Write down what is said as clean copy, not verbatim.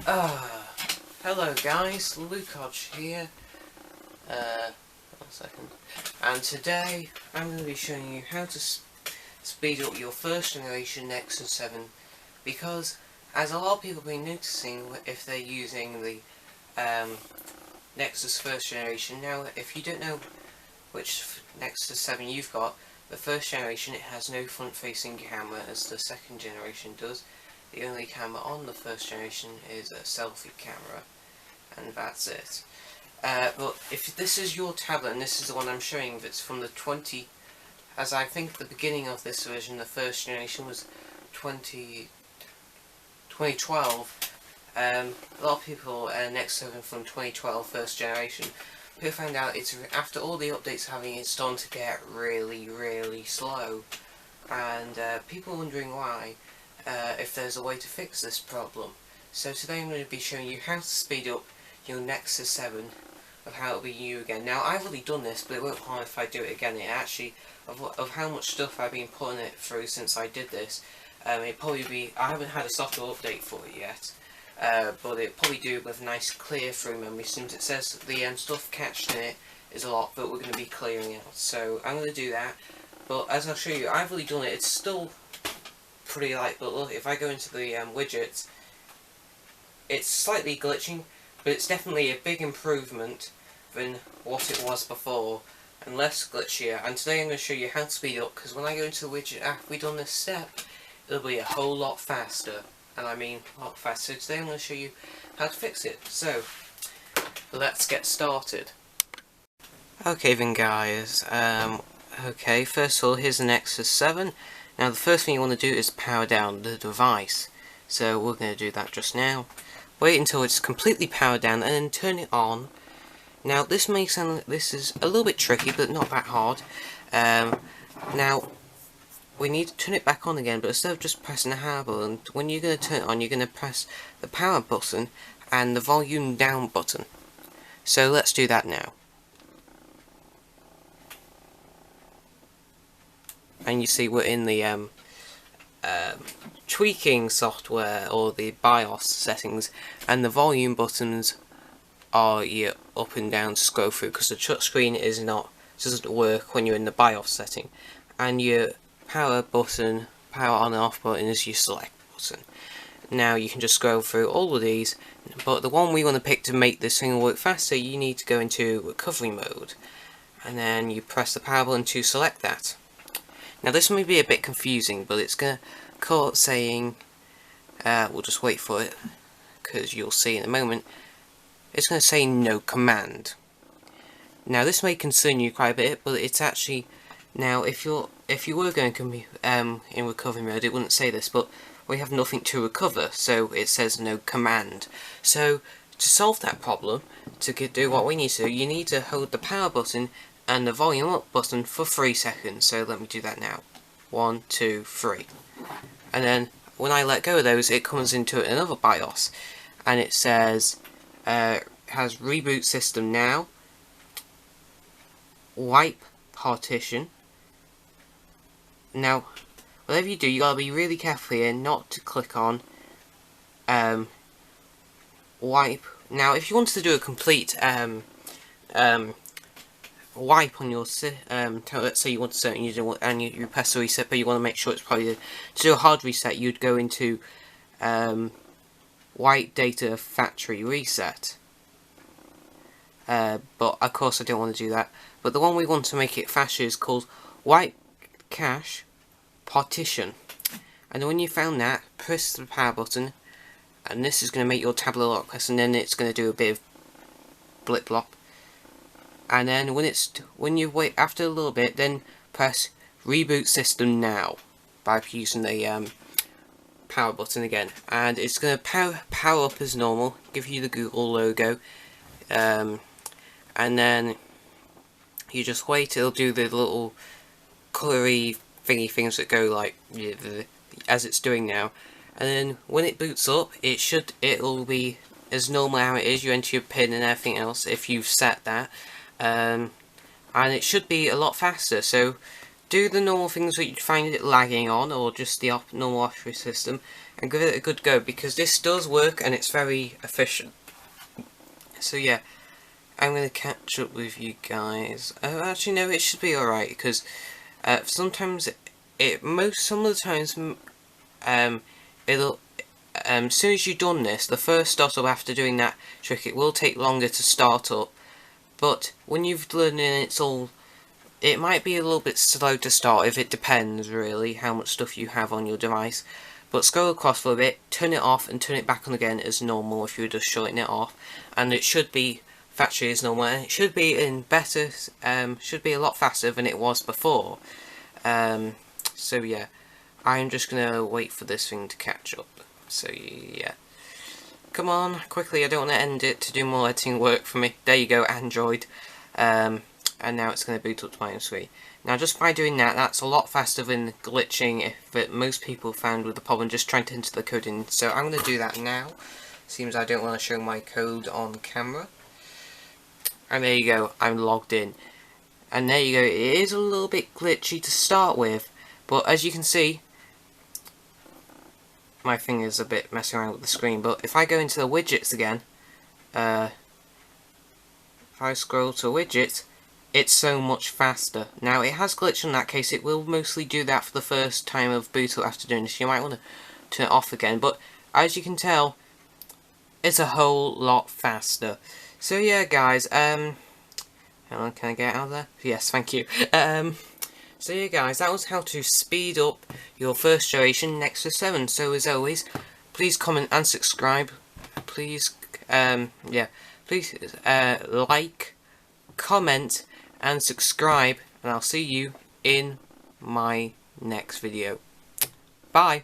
Hello guys, Lucodge here. One second. And today I'm going to be showing you how to speed up your first generation Nexus 7, because as a lot of people have been noticing if they're using the Nexus first generation. Now, if you don't know which Nexus 7 you've got, the first generation, it has no front facing camera as the second generation does. The only camera on the first generation is a selfie camera, and that's it. But if this is your tablet, and this is the one I'm showing, that's from the 20, as I think the beginning of this version, the first generation was 2012. A lot of people, Nexus 7 from 2012 first generation, who found out it's after all the updates having it's starting to get really slow, and people wondering why. If there's a way to fix this problem. So today I'm going to be showing you how to speed up your Nexus 7 of how it'll be new again. Now, I've already done this, but it won't harm if I do it again. It actually, of how much stuff I've been putting it through since I did this, it probably be, I haven't had a software update for it yet, but it probably do with a nice clear through memory, since it says the stuff cached in it is a lot, but we're going to be clearing out. So I'm going to do that, but as I'll show you, I've already done it. It's still pretty light, but look, if I go into the widgets, it's slightly glitching, but it's definitely a big improvement than what it was before, and less glitchier. And today I'm going to show you how to speed up, because when I go into the widget after we've done this step, it'll be a whole lot faster, and I mean a lot faster. So today I'm going to show you how to fix it. So let's get started. Okay then guys, okay, first of all, here's the Nexus 7. Now the first thing you want to do is power down the device. So we're going to do that just now. Wait until it's completely powered down and then turn it on. Now this may sound like this is a little bit tricky, but not that hard. Now we need to turn it back on again, but instead of just pressing the power button, when you're going to turn it on, you're going to press the power button and the volume down button. So let's do that now. And you see we're in the tweaking software, or the BIOS settings, and the volume buttons are your up and down to scroll through, because the touchscreen doesn't work when you're in the BIOS setting, and your power button, power on and off button, is your select button. Now you can just scroll through all of these, but the one we want to pick to make this thing work faster, you need to go into recovery mode, and then you press the power button to select that. Now this may be a bit confusing, but it's going to call saying, we'll just wait for it, because you'll see in a moment, it's going to say no command. Now this may concern you quite a bit, but it's actually, now if you were going to be in recovery mode, it wouldn't say this, but we have nothing to recover, so it says no command. So to solve that problem, to do what we need to do, you need to hold the power button and the volume up button for 3 seconds. So let me do that now. 1, 2, 3. And then when I let go of those, it comes into another BIOS, and it says has reboot system now, wipe partition. Now whatever you do, you gotta be really careful here not to click on wipe. Now if you wanted to do a complete wipe on your let's say you want to set and you press the reset, but you want to make sure it's probably to do a hard reset, you'd go into wipe data factory reset, but of course I don't want to do that. But the one we want to make it faster is called wipe cache partition, and when you found that, press the power button, and this is going to make your tablet a lot less, and then it's going to do a bit of blip blop. And then when you wait after a little bit, then press reboot system now by using the power button again, and it's going to power up as normal, give you the Google logo, and then you just wait. It'll do the little colory thingy things that go like as it's doing now, and then when it boots up, it'll be as normal how it is. You enter your PIN and everything else if you've set that. And it should be a lot faster. So do the normal things that you'd find it lagging on, or just the normal operating system, and give it a good go, because this does work and it's very efficient. So yeah, I'm going to catch up with you guys. Actually no, it should be alright, because sometimes some of the times it'll as soon as you've done this, the first startup after doing that trick, it will take longer to start up, but when you've learned it, it might be a little bit slow to start. If it depends really how much stuff you have on your device. But scroll across for a bit, turn it off and turn it back on again as normal if you're just shutting it off, and it should be factory as normal, and it should be in better, should be a lot faster than it was before. So yeah, I'm just gonna wait for this thing to catch up. So yeah, come on, quickly, I don't want to end it to do more editing work for me. There you go, Android. And now it's going to boot up to my own screen. Now just by doing that, that's a lot faster than glitching that most people found with the problem just trying to enter the code in. So I'm going to do that now. Seems I don't want to show my code on camera. And there you go, I'm logged in. And there you go, it is a little bit glitchy to start with, but as you can see, my finger's a bit messing around with the screen, but if I go into the widgets again, if I scroll to widgets, it's so much faster. Now it has glitched in that case, it will mostly do that for the first time of boot up after doing this. You might want to turn it off again, but as you can tell, it's a whole lot faster. So yeah guys, hang on, can I get out of there? Yes, thank you. So yeah guys, that was how to speed up your first generation Nexus 7. So as always, please comment and subscribe. Please, please like, comment and subscribe, and I'll see you in my next video. Bye!